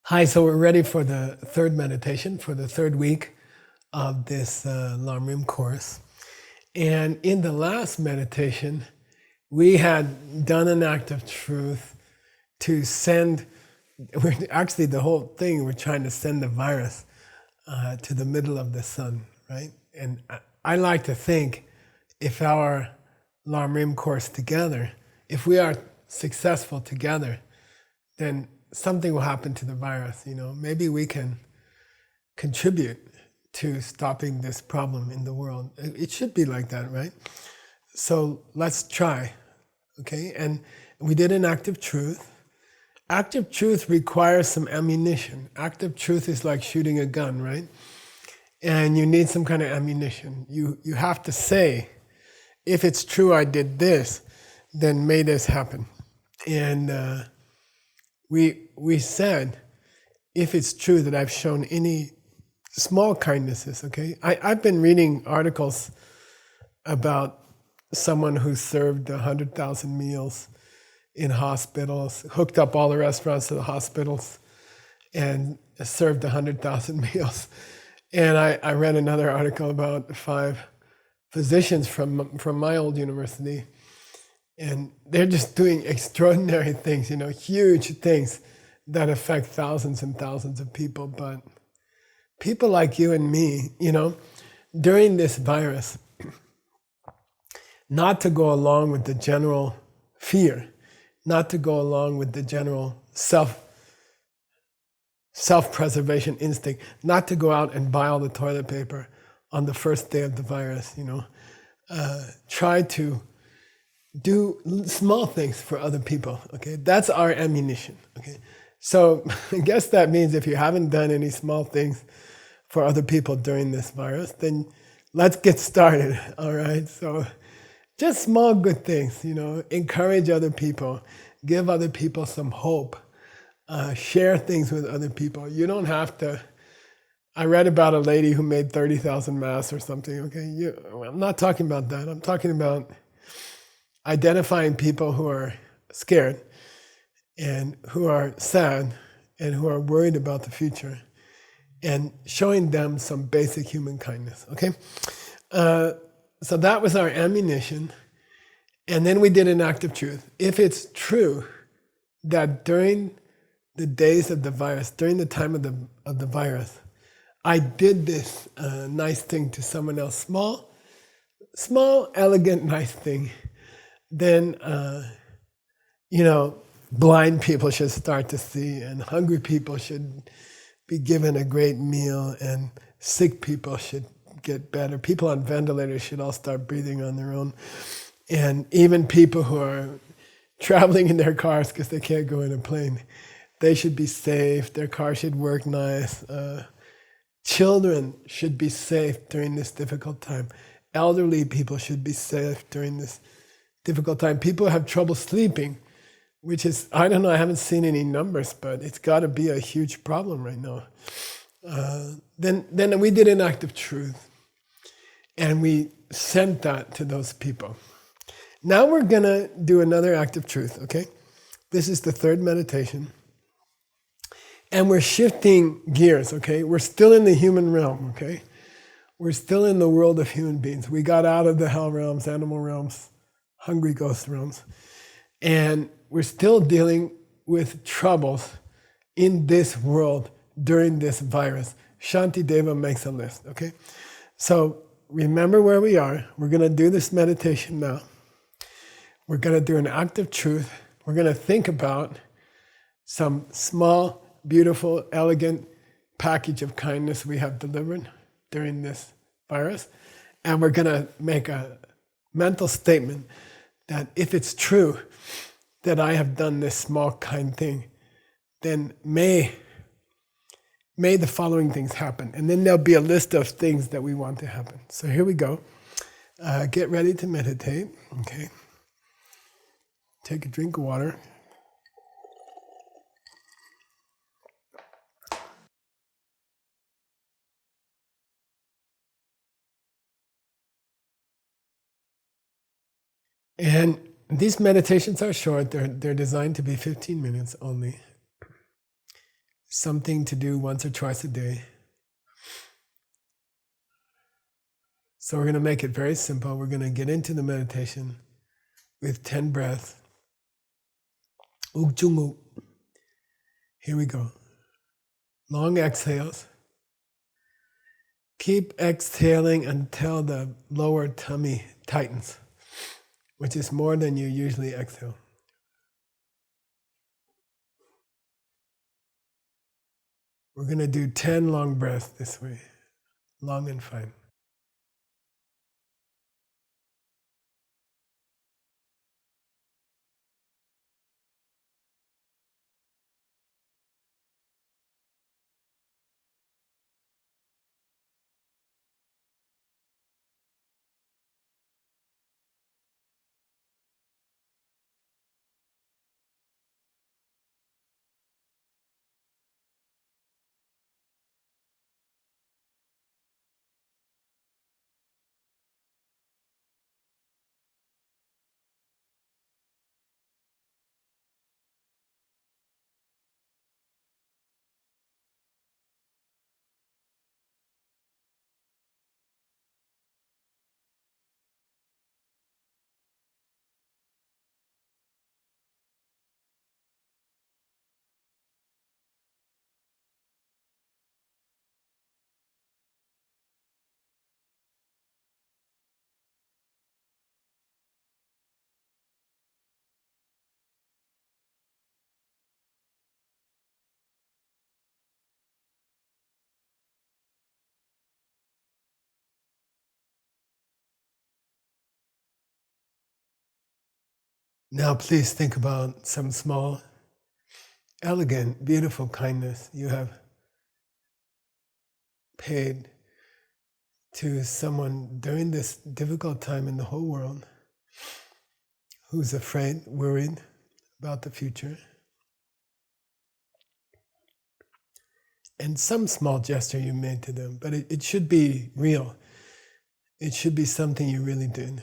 Hi, so we're ready for the third meditation for the third week of this Lamrim course. And in the last meditation, we had done an act of truth to send, actually the whole thing, we're trying to send the virus to the middle of the sun, right? And I like to think if our Lamrim course together, if we are successful together, then something will happen to the virus. Maybe we can contribute to stopping this problem in the world. It should be like that, right? So let's try, okay? And we did an act of truth. Act of truth requires some ammunition. Act of truth is like shooting a gun, right? And you need some kind of ammunition. You have to say, if it's true I did this, then may this happen. And we said, if it's true that I've shown any small kindnesses, okay? I've been reading articles about someone who served 100,000 meals in hospitals, hooked up all the restaurants to the hospitals, and served 100,000 meals. And I read another article about 5 physicians from my old university, and they're just doing extraordinary things, huge things that affect thousands and thousands of people. But people like you and me, during this virus, not to go along with the general fear, not to go along with the general self-preservation instinct, not to go out and buy all the toilet paper on the first day of the virus, try to do small things for other people, okay? That's our ammunition, okay? So I guess that means if you haven't done any small things for other people during this virus, then let's get started, all right? So just small good things, encourage other people, give other people some hope, share things with other people. You don't have to. I read about a lady who made 30,000 masks or something, okay? I'm not talking about that. I'm talking about identifying people who are scared and who are sad and who are worried about the future and showing them some basic human kindness, okay? So that was our ammunition. And then we did an act of truth. If it's true that during the days of the virus, during the time of the virus, I did this nice thing to someone else, small, elegant, nice thing, then, blind people should start to see, and hungry people should be given a great meal, and sick people should get better. People on ventilators should all start breathing on their own. And even people who are traveling in their cars because they can't go in a plane, they should be safe. Their car should work nice. Children should be safe during this difficult time. Elderly people should be safe during this difficult time. People have trouble sleeping, which is, I don't know, I haven't seen any numbers, but it's got to be a huge problem right now. Then we did an act of truth, and we sent that to those people. Now we're going to do another act of truth, okay? This is the third meditation. And we're shifting gears, okay? We're still in the human realm, okay? We're still in the world of human beings. We got out of the hell realms, animal realms, hungry ghost realms. And we're still dealing with troubles in this world during this virus. Shantideva makes a list, okay? So remember where we are. We're going to do this meditation now. We're going to do an act of truth. We're going to think about some small, beautiful, elegant package of kindness we have delivered during this virus. And we're going to make a mental statement that if it's true that I have done this small, kind thing, then may the following things happen. And then there'll be a list of things that we want to happen. So here we go. Get ready to meditate, okay? Take a drink of water. And these meditations are short. They're designed to be 15 minutes only. something to do once or twice a day. So we're going to make it very simple. We're going to get into the meditation with 10 breaths. Uk-chung-uk. Here we go. Long exhales. Keep exhaling until the lower tummy tightens, which is more than you usually exhale. We're going to do 10 long breaths this way, long and fine. Now please think about some small, elegant, beautiful kindness you have paid to someone during this difficult time in the whole world who's afraid, worried about the future. And some small gesture you made to them, but it should be real. It should be something you really did.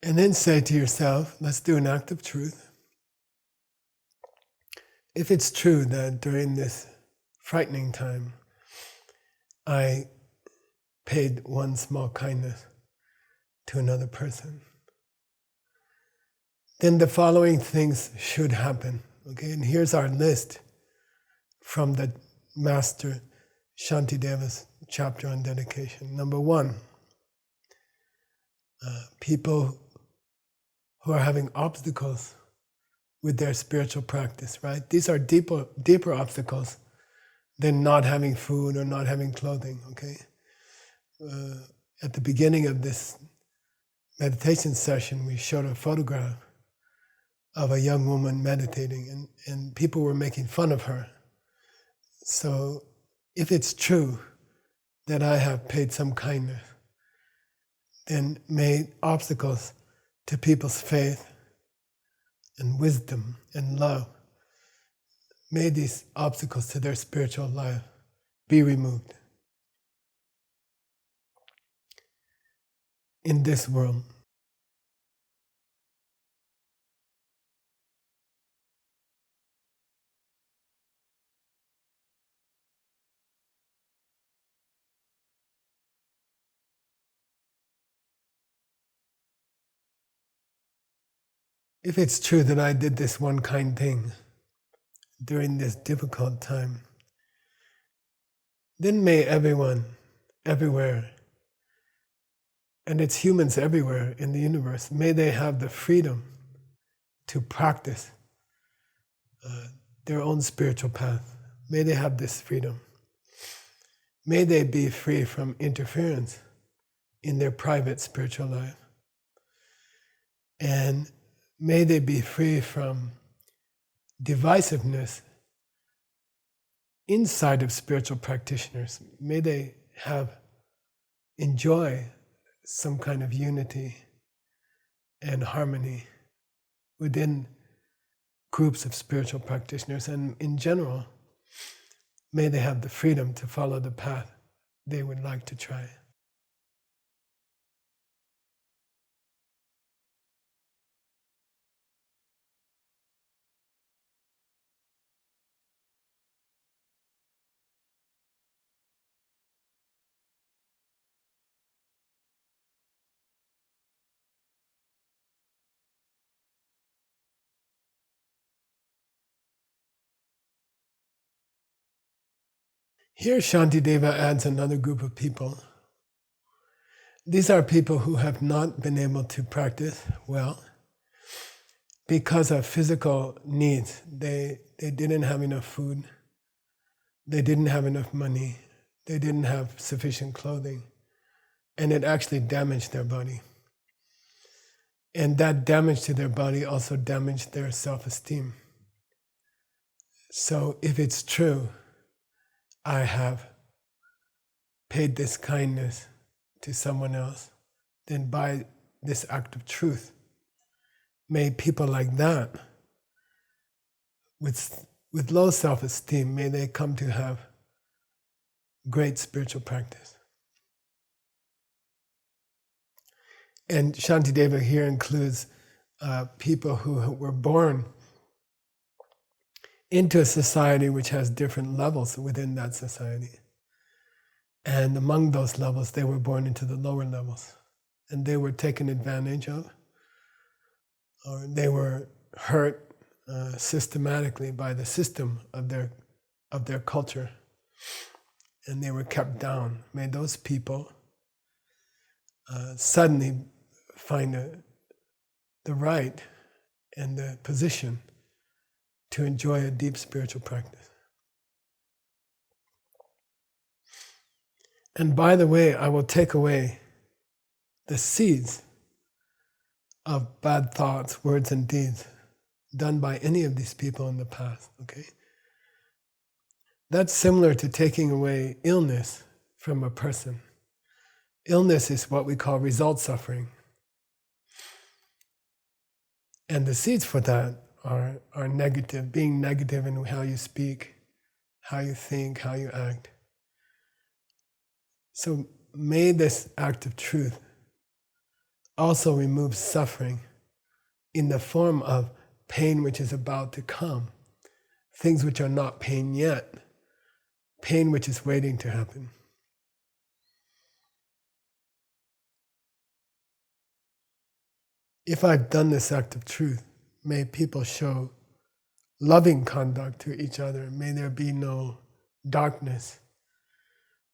And then say to yourself, let's do an act of truth. If it's true that during this frightening time, I paid one small kindness to another person, then the following things should happen. Okay, and here's our list from the Master Shantideva's chapter on dedication. Number 1, people who are having obstacles with their spiritual practice, right? These are deeper obstacles than not having food or not having clothing, okay? At the beginning of this meditation session, we showed a photograph of a young woman meditating, and people were making fun of her. So if it's true that I have paid some kindness, then may obstacles to people's faith and wisdom and love, may these obstacles to their spiritual life be removed in this world. If it's true that I did this one kind thing during this difficult time, then may everyone, everywhere, and it's humans everywhere in the universe, may they have the freedom to practice their own spiritual path. May they have this freedom. May they be free from interference in their private spiritual life. And may they be free from divisiveness inside of spiritual practitioners. May they enjoy some kind of unity and harmony within groups of spiritual practitioners, and in general, may they have the freedom to follow the path they would like to try. Here, Shantideva adds another group of people. These are people who have not been able to practice well because of physical needs. They didn't have enough food, they didn't have enough money, they didn't have sufficient clothing, and it actually damaged their body. And that damage to their body also damaged their self-esteem. So if it's true, I have paid this kindness to someone else, then by this act of truth, may people like that, with low self-esteem, may they come to have great spiritual practice. And Shantideva here includes people who were born into a society which has different levels within that society. And among those levels, they were born into the lower levels. And they were taken advantage of, or they were hurt systematically by the system of their culture. And they were kept down. May those people suddenly find the right and the position to enjoy a deep spiritual practice. And by the way, I will take away the seeds of bad thoughts, words, and deeds done by any of these people in the past, okay? That's similar to taking away illness from a person. Illness is what we call result suffering. And the seeds for that are negative, being negative in how you speak, how you think, how you act. So may this act of truth also remove suffering in the form of pain which is about to come, things which are not pain yet, pain which is waiting to happen. If I've done this act of truth, may people show loving conduct to each other. May there be no darkness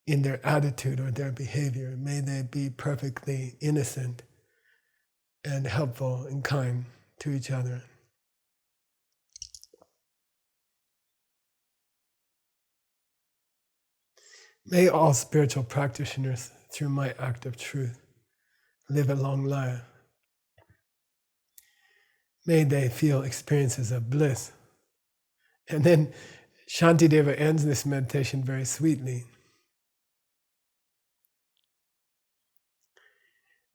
in their attitude or their behavior. May they be perfectly innocent and helpful and kind to each other. May all spiritual practitioners, through my act of truth, live a long life. May they feel experiences of bliss. And then Shantideva ends this meditation very sweetly.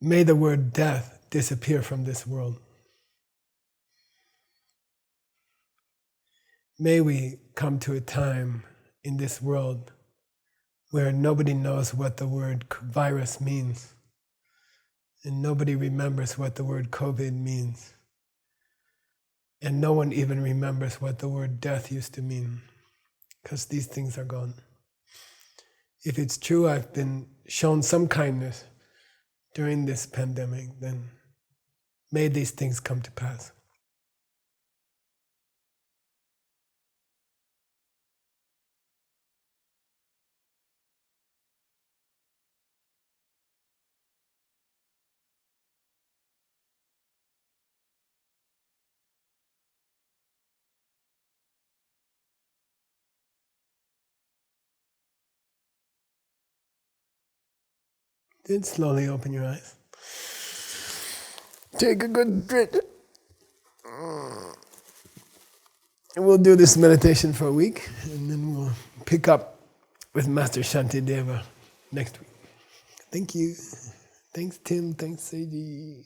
May the word death disappear from this world. May we come to a time in this world where nobody knows what the word virus means, and nobody remembers what the word COVID means, and no one even remembers what the word death used to mean, because these things are gone. If it's true I've been shown some kindness during this pandemic, then may these things come to pass. Then slowly open your eyes. Take a good drink. we'll do this meditation for a week, and then we'll pick up with Master Shantideva next week. Thank you. Thanks, Tim. Thanks, Seiji.